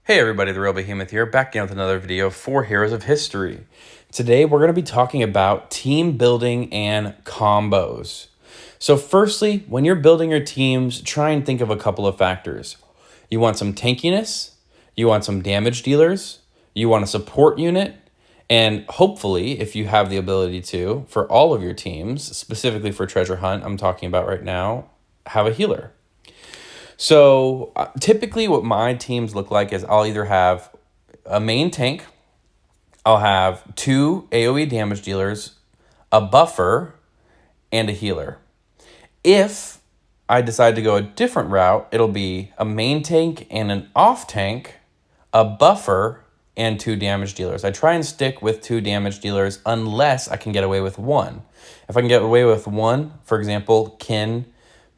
Hey everybody, The Real Behemoth here, back again with another video for Heroes of History. Today we're going to be talking about team building and combos. So firstly, when you're building your teams, try and think of a couple of factors. You want some tankiness, you want some damage dealers, you want a support unit, and hopefully, if you have the ability to, for all of your teams, specifically for Treasure Hunt, I'm talking about right now, have a healer. So typically what my teams look like is I'll either have a main tank, I'll have 2 AoE damage dealers, a buffer, and a healer. If I decide to go a different route, it'll be a main tank and an off tank, a buffer, and 2 damage dealers. I try and stick with 2 damage dealers unless I can get away with 1. If I can get away with 1, for example, Kin,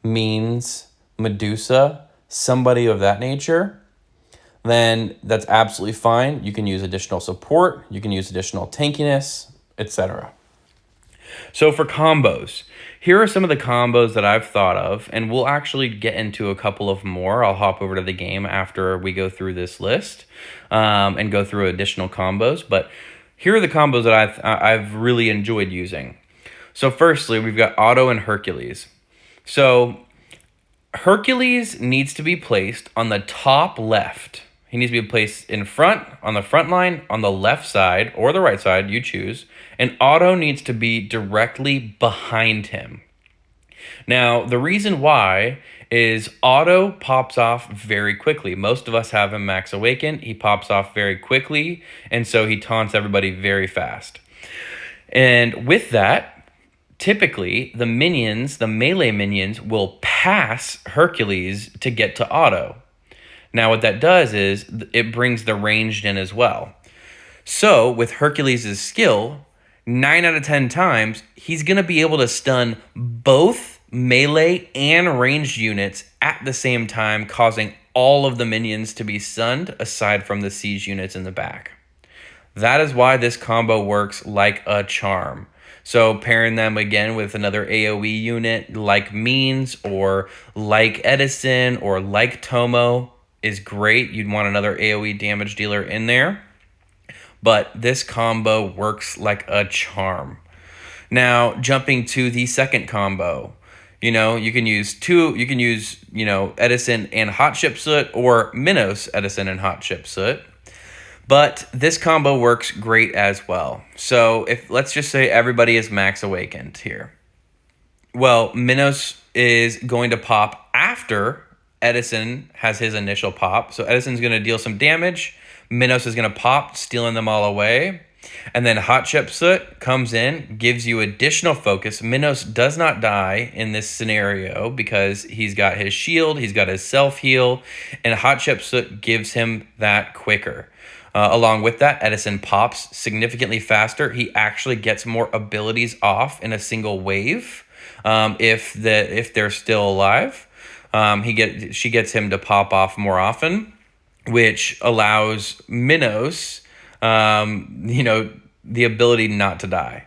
Means, Medusa, somebody of that nature, then that's absolutely fine. You can use additional support, you can use additional tankiness, etc. So for combos, here are some of the combos that I've thought of, and we'll actually get into a couple of more. I'll hop over to the game after we go through this list and go through additional combos, but here are the combos that I've really enjoyed using. So firstly, we've got Otto and Hercules. So Hercules needs to be placed on the top left. He needs to be placed in front, on the front line, on the left side, or the right side, you choose. And Otto needs to be directly behind him. Now, the reason why is Otto pops off very quickly. Most of us have him max awakened. He pops off very quickly, and so he taunts everybody very fast. And with that, typically, the minions, the melee minions, will pass Hercules to get to Otto. Now, what that does is it brings the ranged in as well. So, with Hercules' skill, 9 out of 10 times, he's going to be able to stun both melee and ranged units at the same time, causing all of the minions to be stunned, aside from the siege units in the back. That is why this combo works like a charm. So pairing them again with another AoE unit like Means or like Edison or like Tomo is great. You'd want another AoE damage dealer in there. But this combo works like a charm. Now, jumping to the second combo. You can use Edison and Hot Chip Soot or Minos, Edison and Hot Chip Soot. But this combo works great as well. So if let's just say everybody is max awakened here. Well, Minos is going to pop after Edison has his initial pop. So Edison's going to deal some damage. Minos is going to pop, stealing them all away. And then Hot Chip Soot comes in, gives you additional focus. Minos does not die in this scenario because he's got his shield, he's got his self-heal, and Hot Chip Soot gives him that quicker. Along with that, Edison pops significantly faster. He actually gets more abilities off in a single wave if they're still alive. She gets him to pop off more often, which allows Minos, the ability not to die.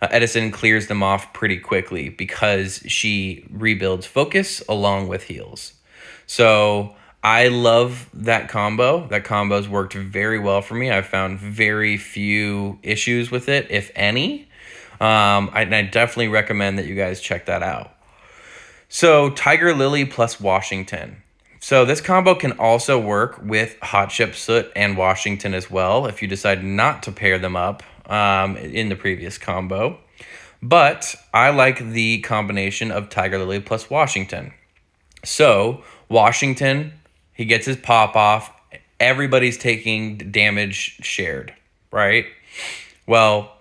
Edison clears them off pretty quickly because she rebuilds focus along with heals. So I love that combo. That combo's worked very well for me. I've found very few issues with it, if any. I definitely recommend that you guys check that out. So Tiger Lily plus Washington. So this combo can also work with Hot Chip Soot and Washington as well if you decide not to pair them up in the previous combo. But I like the combination of Tiger Lily plus Washington. So Washington, he gets his pop off. Everybody's taking damage shared, right? Well,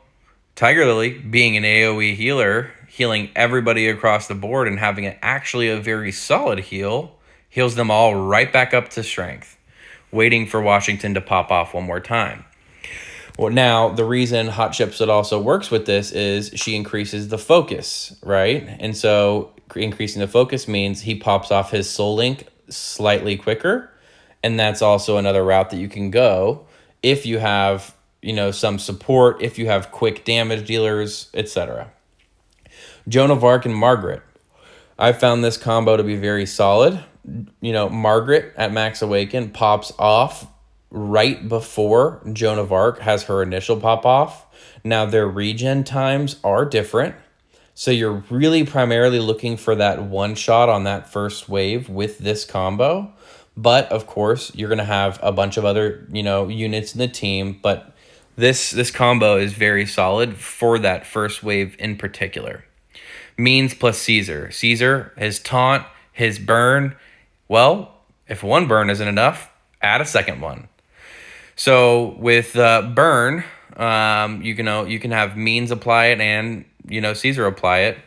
Tiger Lily, being an AoE healer, healing everybody across the board and having actually a very solid heal, heals them all right back up to strength, waiting for Washington to pop off one more time. Well, now, the reason Hot Chip Soot also works with this is she increases the focus, right? And so increasing the focus means he pops off his Soul Link slightly quicker, and that's also another route that you can go if you have some support, if you have quick damage dealers, etc. Joan of Arc and Margaret. I found this combo to be very solid. Margaret at max awaken pops off right before Joan of Arc has her initial pop off. Now their regen times are different. So you're really primarily looking for that one shot on that first wave with this combo. But of course, you're going to have a bunch of other, units in the team, but this combo is very solid for that first wave in particular. Means plus Caesar. Caesar, his taunt, his burn. Well, if one burn isn't enough, add a second one. So with burn, you can have means apply it and Caesar apply it.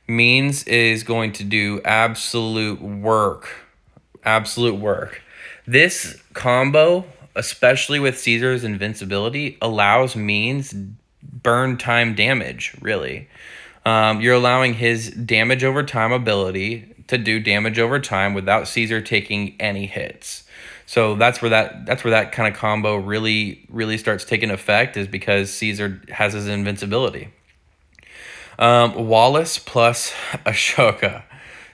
Means is going to do absolute work. Absolute work. This combo, especially with Caesar's invincibility, allows means burn time damage, really. You're allowing his damage over time ability to do damage over time without Caesar taking any hits. So that's where that kind of combo really starts taking effect, is because Caesar has his invincibility. Wallace plus Ashoka.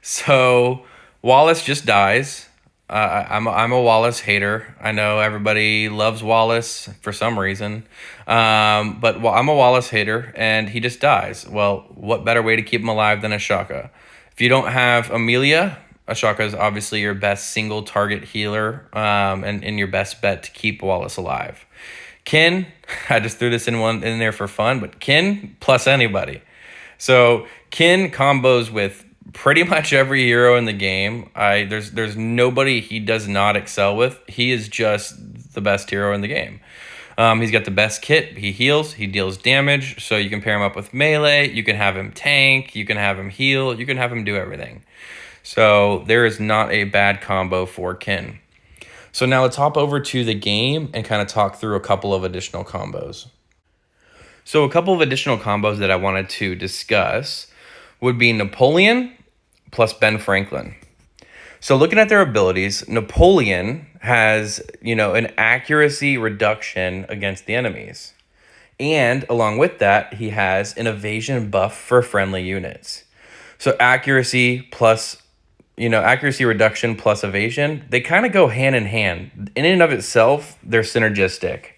So Wallace just dies. I'm a Wallace hater. I know everybody loves Wallace for some reason, but I'm a Wallace hater, and he just dies. Well, what better way to keep him alive than Ashoka? If you don't have Amelia, Ashoka is obviously your best single target healer, and your best bet to keep Wallace alive. Kin, I just threw this in there for fun, but Kin plus anybody. So Kin combos with pretty much every hero in the game. There's nobody he does not excel with. He is just the best hero in the game. He's got the best kit. He heals. He deals damage. So you can pair him up with melee. You can have him tank. You can have him heal. You can have him do everything. So there is not a bad combo for Kin. So now let's hop over to the game and kind of talk through a couple of additional combos. So a couple of additional combos that I wanted to discuss would be Napoleon plus Ben Franklin. So looking at their abilities, Napoleon has, an accuracy reduction against the enemies. And along with that, he has an evasion buff for friendly units. So accuracy reduction plus evasion, they kind of go hand in hand. In and of itself, they're synergistic.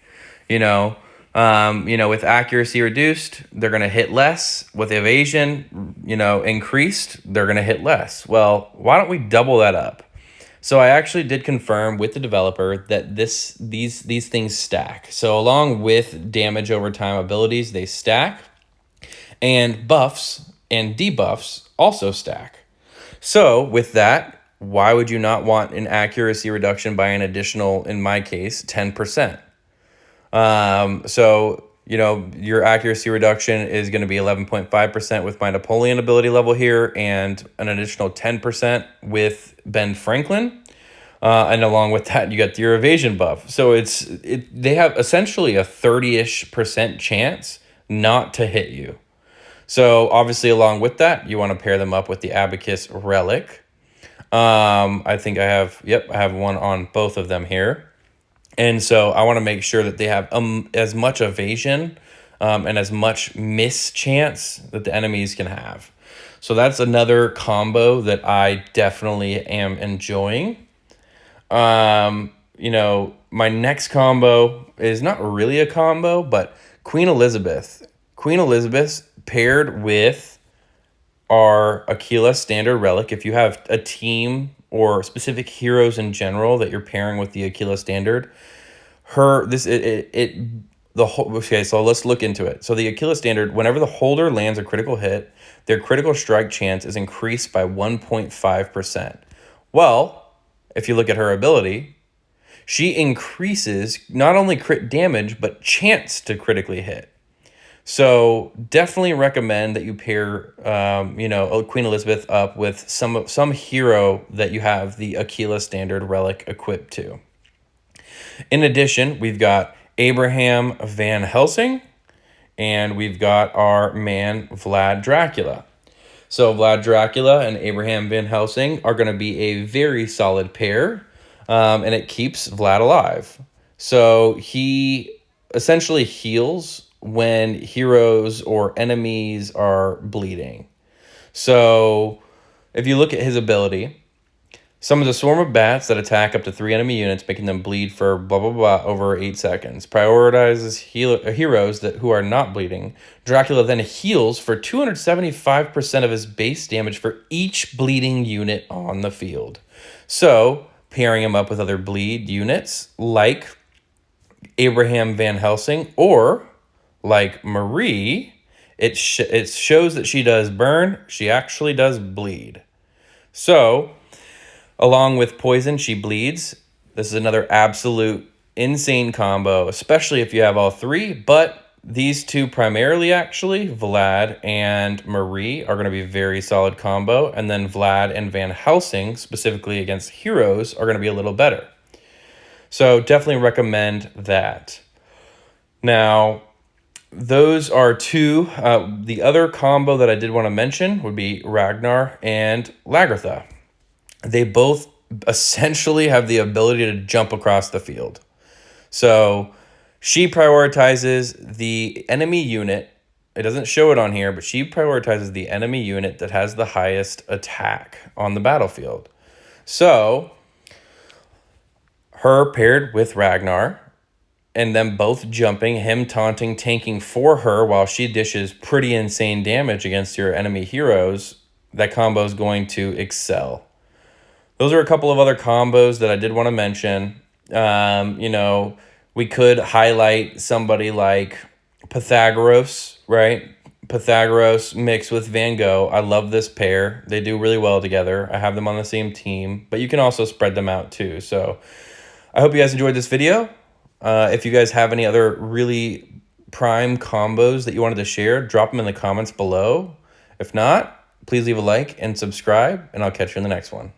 With accuracy reduced, they're going to hit less. With evasion, increased, they're going to hit less. Well, why don't we double that up? So I actually did confirm with the developer that these things stack. So along with damage over time abilities, they stack. And buffs and debuffs also stack. So with that, why would you not want an accuracy reduction by an additional, in my case, 10%? Your accuracy reduction is going to be 11.5% with my Napoleon ability level here, and an additional 10% with Ben Franklin. And along with that, you got your evasion buff. So they have essentially a 30-ish% chance not to hit you. So obviously along with that, you want to pair them up with the Abacus Relic. I think I have one on both of them here. And so I want to make sure that they have as much evasion and as much miss chance that the enemies can have. So that's another combo that I definitely am enjoying. My next combo is not really a combo, but Queen Elizabeth. Queen Elizabeth paired with our Aquila Standard Relic. If you have a team or specific heroes in general that you're pairing with the Aquila Standard, so let's look into it. So the Aquila Standard, whenever the holder lands a critical hit, their critical strike chance is increased by 1.5%. Well, if you look at her ability, she increases not only crit damage, but chance to critically hit. So definitely recommend that you pair, Queen Elizabeth up with some hero that you have the Aquila Standard Relic equipped to. In addition, we've got Abraham Van Helsing, and we've got our man Vlad Dracula. So Vlad Dracula and Abraham Van Helsing are going to be a very solid pair, and it keeps Vlad alive. So he essentially heals when heroes or enemies are bleeding. So if you look at his ability, Summons a swarm of bats that attack up to 3 enemy units, making them bleed for blah blah blah over 8 seconds. Prioritizes heroes who are not bleeding. Dracula then heals for 275% of his base damage for each bleeding unit on the field. So, pairing him up with other bleed units like Abraham Van Helsing or like Marie, it shows that she does burn, she actually does bleed. So, along with poison, she bleeds. This is another absolute insane combo, especially if you have all three. But these two primarily, actually, Vlad and Marie, are going to be a very solid combo. And then Vlad and Van Helsing, specifically against heroes, are going to be a little better. So definitely recommend that. Now, those are two. The other combo that I did want to mention would be Ragnar and Lagertha. They both essentially have the ability to jump across the field. So she prioritizes the enemy unit. It doesn't show it on here, but she prioritizes the enemy unit that has the highest attack on the battlefield. So her paired with Ragnar and them both jumping, him taunting, tanking for her while she dishes pretty insane damage against your enemy heroes, that combo is going to excel. Those are a couple of other combos that I did want to mention. We could highlight somebody like Pythagoras, right? Pythagoras mixed with Van Gogh. I love this pair. They do really well together. I have them on the same team, but you can also spread them out too. So I hope you guys enjoyed this video. If you guys have any other really prime combos that you wanted to share, drop them in the comments below. If not, please leave a like and subscribe, and I'll catch you in the next one.